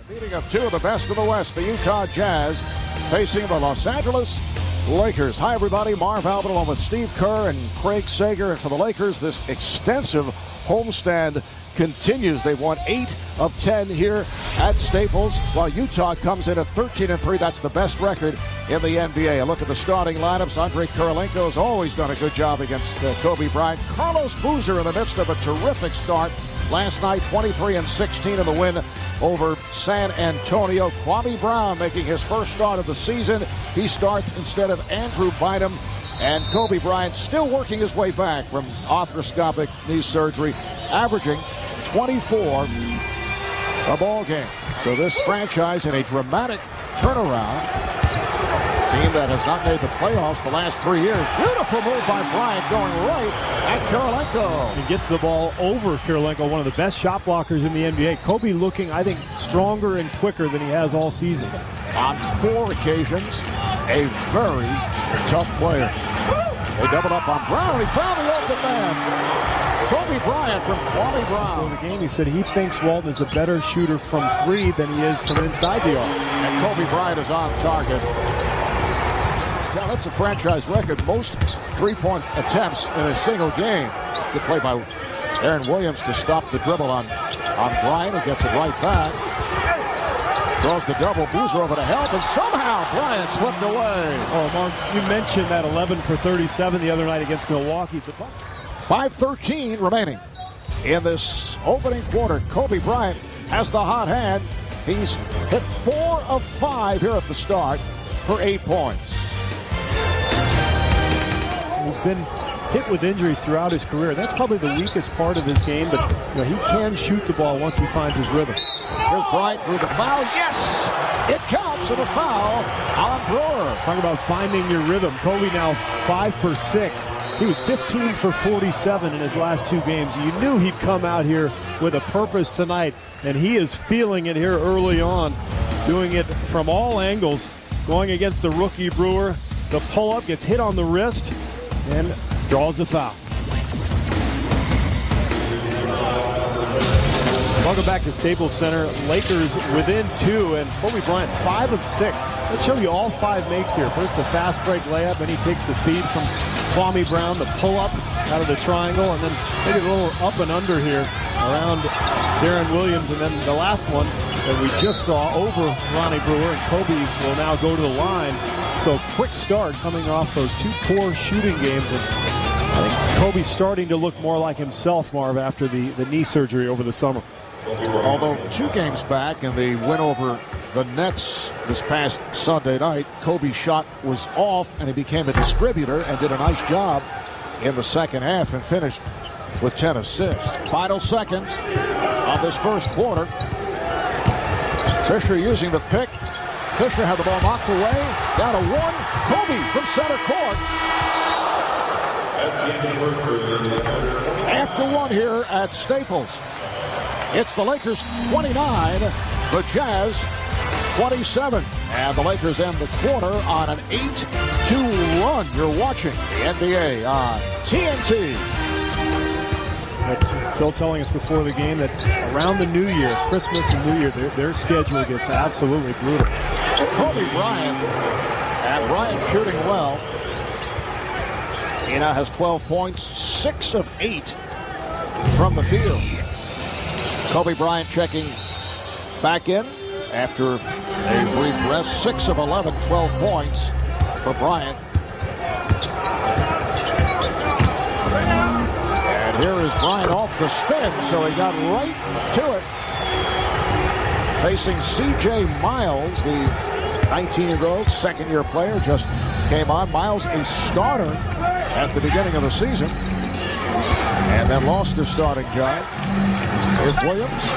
Meeting of two of the best of the West, the Utah Jazz facing the Los Angeles Lakers. Hi, everybody. Marv Albert along with Steve Kerr and Craig Sager. And for the Lakers, this extensive homestand continues. They've won 8 of 10 here at Staples, while Utah comes in at 13-3. That's the best record in the NBA. A look at the starting lineups. Andre Kirilenko has always done a good job against Kobe Bryant. Carlos Boozer in the midst of a terrific start last night, 23-16 in the win over San Antonio. Kwame Brown making his first start of the season. He starts instead of Andrew Bynum. And Kobe Bryant still working his way back from arthroscopic knee surgery, averaging 24 a ball game. So this franchise in a dramatic turnaround. Team that has not made the playoffs the last 3 years. Beautiful move by Bryant going right at Kirilenko. He gets the ball over Kirilenko, one of the best shot blockers in the NBA. Kobe looking, I think, stronger and quicker than he has all season. On 4 occasions, a very tough player. They doubled up on Brown, and he found the open man. Kobe Bryant from Kwame Brown. Before the game, he said he thinks Walton is a better shooter from 3 than he is from inside the arc. And Kobe Bryant is on target. Now, that's a franchise record. Most three-point attempts in a single game. Good play by Aaron Williams to stop the dribble on Bryant, who gets it right back. Draws the double. Boozer over to help, and somehow Bryant slipped away. Oh, Mark, you mentioned that 11 for 37 the other night against Milwaukee. 5:13 remaining in this opening quarter. Kobe Bryant has the hot hand. He's hit 4 of 5 here at the start for 8 points. He's been hit with injuries throughout his career. That's probably the weakest part of his game, but he can shoot the ball once he finds his rhythm. Here's Bryant through the foul. Yes! It counts, and a foul on Brewer. Talk about finding your rhythm. Kobe now 5 for 6. He was 15 for 47 in his last 2 games. You knew he'd come out here with a purpose tonight, and he is feeling it here early on, doing it from all angles, going against the rookie Brewer. The pull-up gets hit on the wrist and draws the foul. Welcome back to Staples Center. Lakers within 2, and Kobe Bryant 5 of 6. Let's show you all 5 makes here. First the fast break layup, then he takes the feed from Kwame Brown, the pull-up out of the triangle, and then maybe a little up and under here around Darren Williams, and then the last one that we just saw over Ronnie Brewer, and Kobe will now go to the line. So quick start coming off those 2 poor shooting games, and I think Kobe's starting to look more like himself, Marv, after the knee surgery over the summer. Although 2 games back in the win over the Nets this past Sunday night, Kobe's shot was off and he became a distributor and did a nice job in the second half and finished with 10 assists. Final seconds of this first quarter. Fisher using the pick. Fisher had the ball knocked away. Down to 1. Kobe from center court. After 1 here at Staples. It's the Lakers 29, the Jazz 27. And the Lakers end the quarter on an 8-2 run. You're watching the NBA on TNT. Phil telling us before the game that around the New Year, Christmas and New Year, their schedule gets absolutely brutal. Kobe Bryant, and Bryant shooting well. He now has 12 points, 6 of 8 from the field. Kobe Bryant checking back in after a brief rest. 6 of 11, 12 points for Bryant. And here is Bryant off the spin, so he got right to it. Facing C.J. Miles, the 19-year-old second-year player, just came on. Miles, a starter at the beginning of the season, and then lost his starting job. Here's Williams.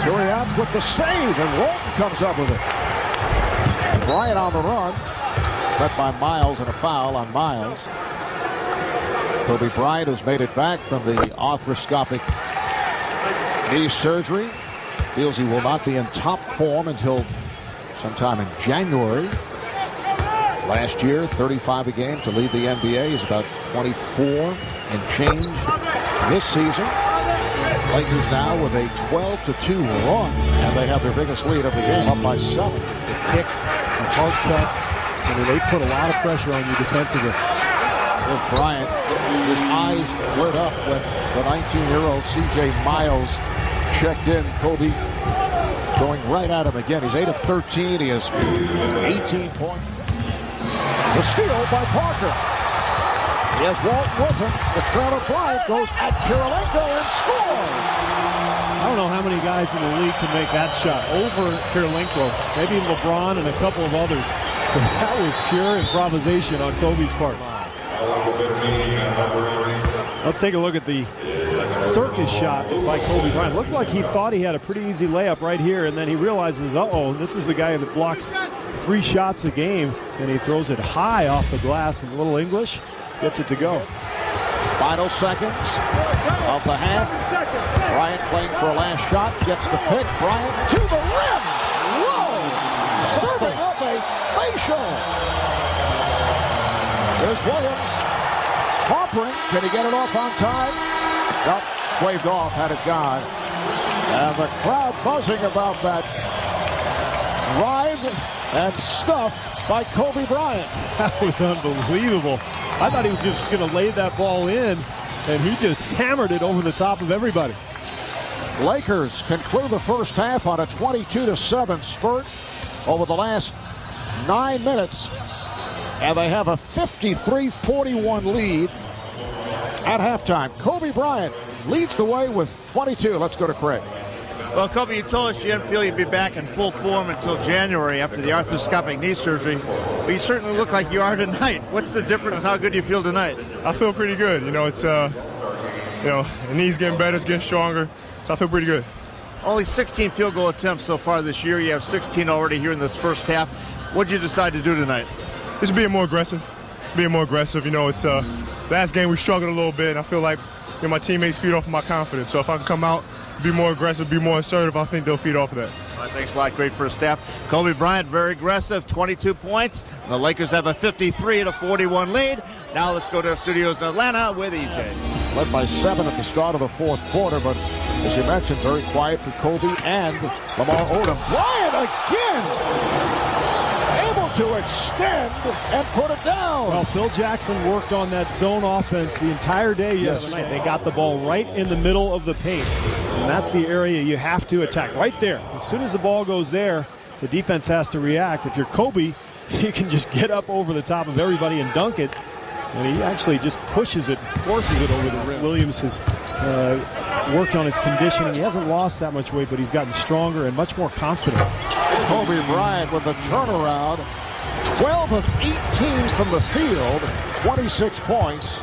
Turiaf with the save, and Walton comes up with it. And Bryant on the run. Met by Miles and a foul on Miles. Kobe Bryant has made it back from the arthroscopic knee surgery. Feels he will not be in top form until sometime in January. Last year, 35 a game to lead the NBA. He's about 24 and change this season. Lakers now with a 12-2 run, and they have their biggest lead of the game, up by 7. The kicks, the hard cuts, they put a lot of pressure on you defensively. With Bryant, his eyes lit up when the 19-year-old C.J. Miles checked in. Kobe going right at him again. He's 8 of 13. He has 18 points. The steal by Parker. He has Walton with him. The trailer Bryant goes at Kirilenko and scores. I don't know how many guys in the league can make that shot over Kirilenko. Maybe LeBron and a couple of others. But that was pure improvisation on Kobe's part. Let's take a look at the circus shot by Kobe Bryant. Looked like he thought he had a pretty easy layup right here, and then he realizes, uh-oh, this is the guy that blocks 3 shots a game, and he throws it high off the glass with a little English, gets it to go. Final seconds of the half. Bryant playing for a last shot, gets the pick. Bryant to the rim. Whoa! Serving up a facial. There's Williams. Hoppering. Can he get it off on time? Nope. Waved off, had it gone. And the crowd buzzing about that drive and stuff by Kobe Bryant. That was unbelievable. I thought he was just going to lay that ball in, and he just hammered it over the top of everybody. Lakers conclude the first half on a 22-7 spurt over the last 9 minutes. And they have a 53-41 lead at halftime. Kobe Bryant leads the way with 22. Let's go to Craig. Well, Kobe, you told us you didn't feel you'd be back in full form until January after the arthroscopic knee surgery. But you certainly look like you are tonight. What's the difference? How good do you feel tonight? I feel pretty good. You know, it's the knee's getting better, it's getting stronger. So I feel pretty good. Only 16 field goal attempts so far this year. You have 16 already here in this first half. What did you decide to do tonight? Just being more aggressive. You know, it's last game we struggled a little bit, and I feel like my teammates feed off of my confidence. So if I can come out, be more aggressive, be more assertive, I think they'll feed off of that. All right, thanks a lot. Great first half. Kobe Bryant, very aggressive, 22 points. The Lakers have a 53-41 lead. Now let's go to our studios in Atlanta with EJ. Led by 7 at the start of the fourth quarter, but as you mentioned, very quiet for Kobe and Lamar Odom. Bryant again! Able to extend and put it down. Well, Phil Jackson worked on that zone offense the entire day yesterday. They got the ball right in the middle of the paint. And that's the area you have to attack, right there. As soon as the ball goes there, the defense has to react. If you're Kobe, you can just get up over the top of everybody and dunk it. And he actually just pushes it, forces it over the rim. Williams has worked on his conditioning. He hasn't lost that much weight, but he's gotten stronger and much more confident. Kobe Bryant with a turnaround. 12 of 18 from the field. 26 points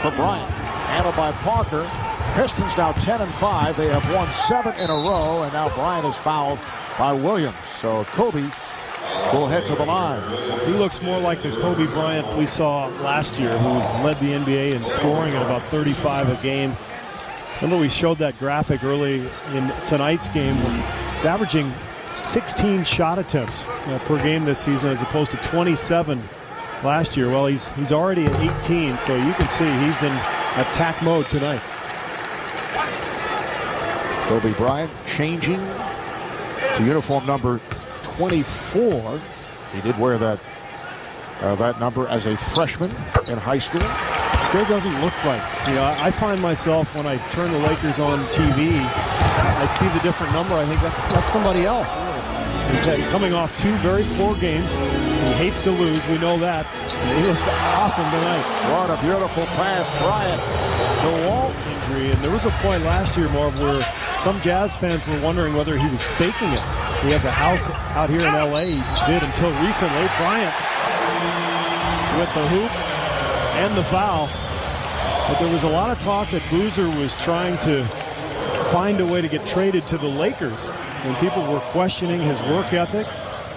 for Bryant. Handled by Parker. Pistons now 10-5. They have won 7 in a row, and now Bryant is fouled by Williams. So Kobe will head to the line. He looks more like the Kobe Bryant we saw last year, who led the NBA in scoring at about 35 a game. Remember we showed that graphic early in tonight's game. He's averaging 16 shot attempts per game this season as opposed to 27 last year. Well, he's already at 18, so you can see he's in attack mode tonight. Kobe Bryant changing to uniform number 24. He did wear that number as a freshman in high school. It still doesn't look like. I find myself when I turn the Lakers on TV, I see the different number. I think that's somebody else. He's coming off 2 very poor games. He hates to lose. We know that. And he looks awesome tonight. What a beautiful pass, Bryant. The Walt injury, and there was a point last year, Marv, where some Jazz fans were wondering whether he was faking it. He has a house out here in L.A. He did until recently. Bryant with the hoop and the foul. But there was a lot of talk that Boozer was trying to find a way to get traded to the Lakers. And people were questioning his work ethic.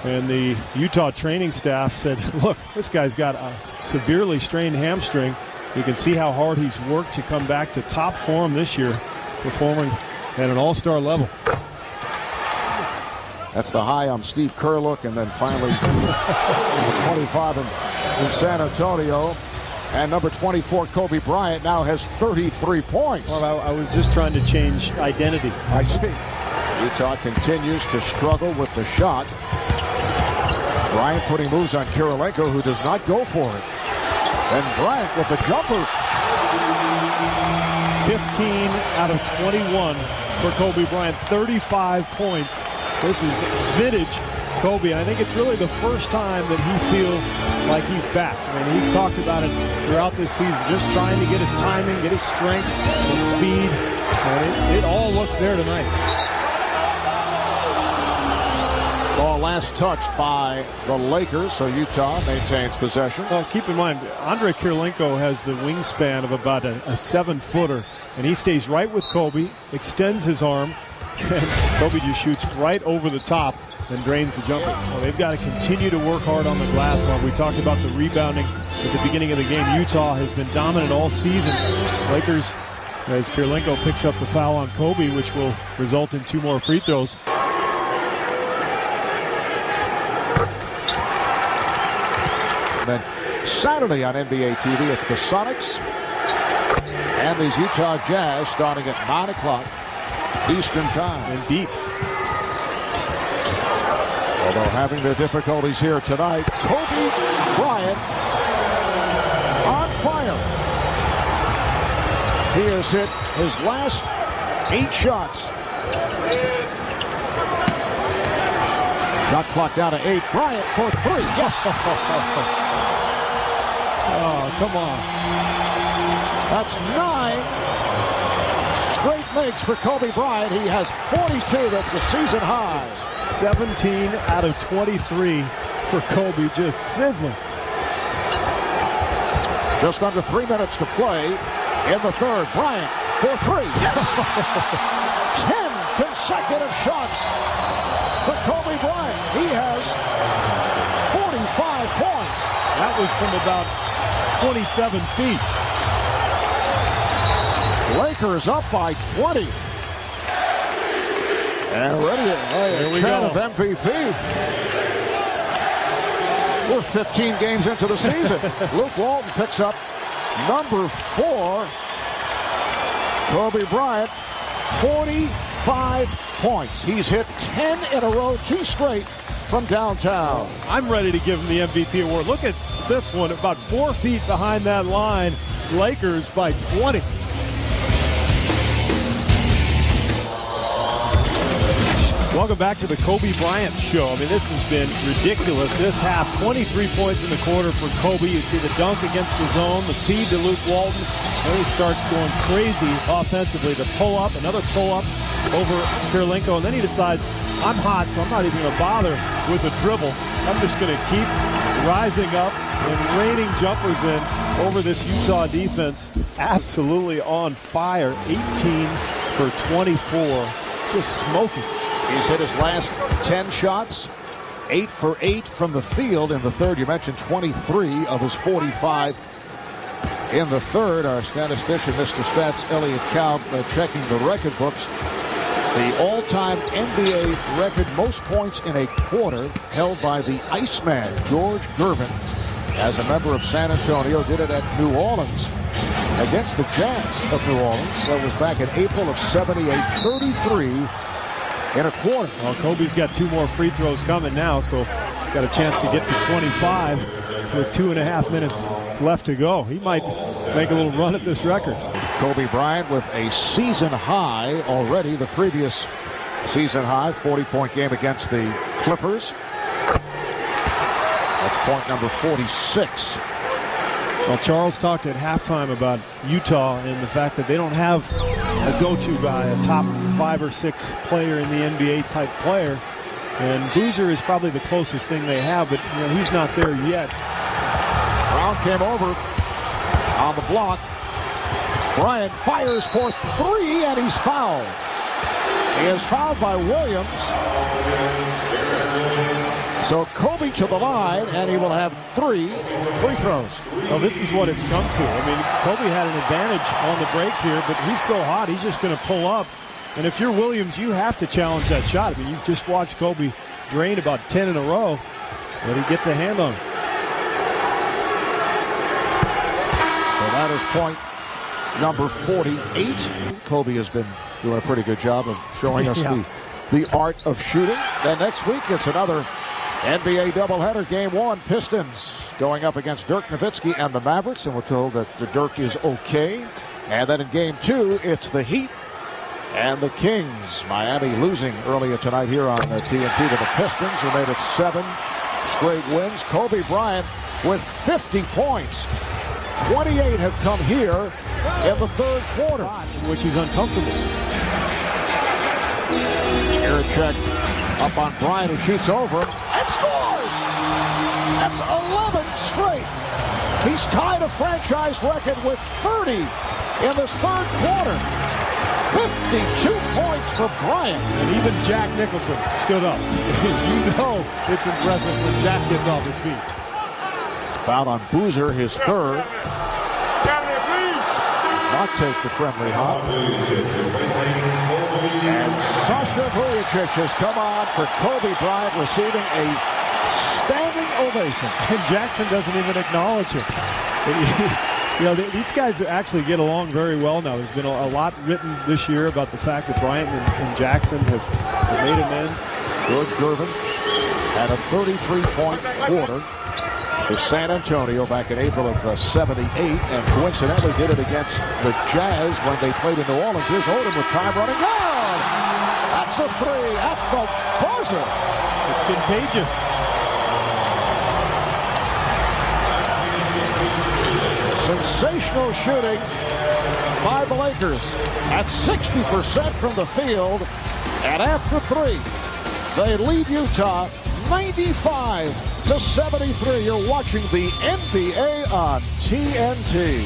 And the Utah training staff said, look, this guy's got a severely strained hamstring. You can see how hard he's worked to come back to top form this year, performing at an all-star level. That's the high on Steve Kerr look, and then finally 25 in San Antonio. And number 24, Kobe Bryant, now has 33 points. Well, I was just trying to change identity. I see. Utah continues to struggle with the shot. Bryant putting moves on Kirilenko, who does not go for it. And Bryant with the jumper. 15 out of 21 for Kobe Bryant. 35 points. This is vintage Kobe. I think it's really the first time that he feels like he's back. I mean, he's talked about it throughout this season, just trying to get his timing, get his strength, his speed. And it all looks there tonight. Ball last touched by the Lakers, so Utah maintains possession. Well, keep in mind, Andre Kirilenko has the wingspan of about a 7-footer, and he stays right with Kobe, extends his arm, and Kobe just shoots right over the top and drains the jumper. Well, they've got to continue to work hard on the glass. While we talked about the rebounding at the beginning of the game, Utah has been dominant all season. Lakers, as Kirilenko picks up the foul on Kobe, which will result in 2 more free throws. Then Saturday on NBA TV, it's the Sonics and these Utah Jazz starting at 9 o'clock Eastern time. And deep. Although having their difficulties here tonight, Kobe Bryant on fire. He has hit his last 8 shots. Shot clock down to 8. Bryant for 3. Yes. Oh, come on. That's 9 straight makes for Kobe Bryant. He has 42. That's a season high. 17 out of 23 for Kobe, just sizzling. Just under 3 minutes to play in the third. Bryant for 3. Yes. 10 consecutive shots for Kobe Bryant. He has 45 points. That was from about 27 feet. Lakers up by 20. And ready to chant of MVP. We're 15 games into the season. Luke Walton picks up number 4. Kobe Bryant, 45 points. He's hit 10 in a row, 2 straight from downtown. I'm ready to give him the MVP award. Look at this one, about 4 feet behind that line. Lakers by 20. Welcome back to the Kobe Bryant Show. I mean, this has been ridiculous. This half, 23 points in the quarter for Kobe. You see the dunk against the zone, the feed to Luke Walton. Then he starts going crazy offensively. The pull-up, another pull-up over Kirilenko. And then he decides, I'm hot, so I'm not even going to bother with a dribble. I'm just going to keep rising up and raining jumpers in over this Utah defense. Absolutely on fire. 18 for 24. Just smoking. He's hit his last 10 shots, 8 for 8 from the field in the third. You mentioned 23 of his 45 in the third. Our statistician, Mr. Stats, Elliot Cobb, checking the record books. The all-time NBA record most points in a quarter held by the Iceman, George Gervin, as a member of San Antonio, did it at New Orleans against the Jazz of New Orleans. That was back in April of 78, 33 in a quarter. Well, Kobe's got 2 more free throws coming now, so got a chance to get to 25 with 2.5 minutes left to go. He might make a little run at this record. Kobe Bryant with a season high already. The previous season high, 40-point game against the Clippers. That's point number 46. Well, Charles talked at halftime about Utah and the fact that they don't have a go-to guy, a top 5 or 6 player in the NBA type player. And Boozer is probably the closest thing they have, but you know, he's not there yet. Brown came over on the block. Bryant fires for 3, and he's fouled. He is fouled by Williams. So Kobe to the line, and he will have 3 free throws. Well, this is what it's come to. I mean, Kobe had an advantage on the break here, but he's so hot, he's just going to pull up. And if you're Williams, you have to challenge that shot. I mean, you've just watched Kobe drain about 10 in a row, but he gets a hand on it. that is point number 48. Kobe has been doing a pretty good job of showing us the art of shooting. Then next week, it's another NBA doubleheader. Game 1, Pistons going up against Dirk Nowitzki and the Mavericks, and we're told that Dirk is okay. And then in Game 2, it's the Heat and the Kings. Miami losing earlier tonight here on TNT to the Pistons, who made it 7 straight wins. Kobe Bryant with 50 points. 28 have come here in the third quarter, in which he's uncomfortable. Check up on Bryant, who shoots over and scores! That's 11 straight. He's tied a franchise record with 30 in this third quarter. 52 points for Bryant. And even Jack Nicholson stood up. You know it's impressive when Jack gets off his feet. Foul on Boozer, his third. Not take the friendly hop. And Sasha Vujacic has come on for Kobe Bryant, receiving a standing ovation. And Jackson doesn't even acknowledge him. You know, these guys actually get along very well now. There's been a lot written this year about the fact that Bryant and Jackson have made amends. George Gervin had a 33-point quarter for San Antonio back in April of '78, and coincidentally did it against the Jazz when they played in New Orleans. Here's Odom with time running down. That's a three at the buzzer. It's contagious. Sensational shooting by the Lakers at 60% from the field, and after 3, they lead Utah 95-73. You're watching the NBA on TNT.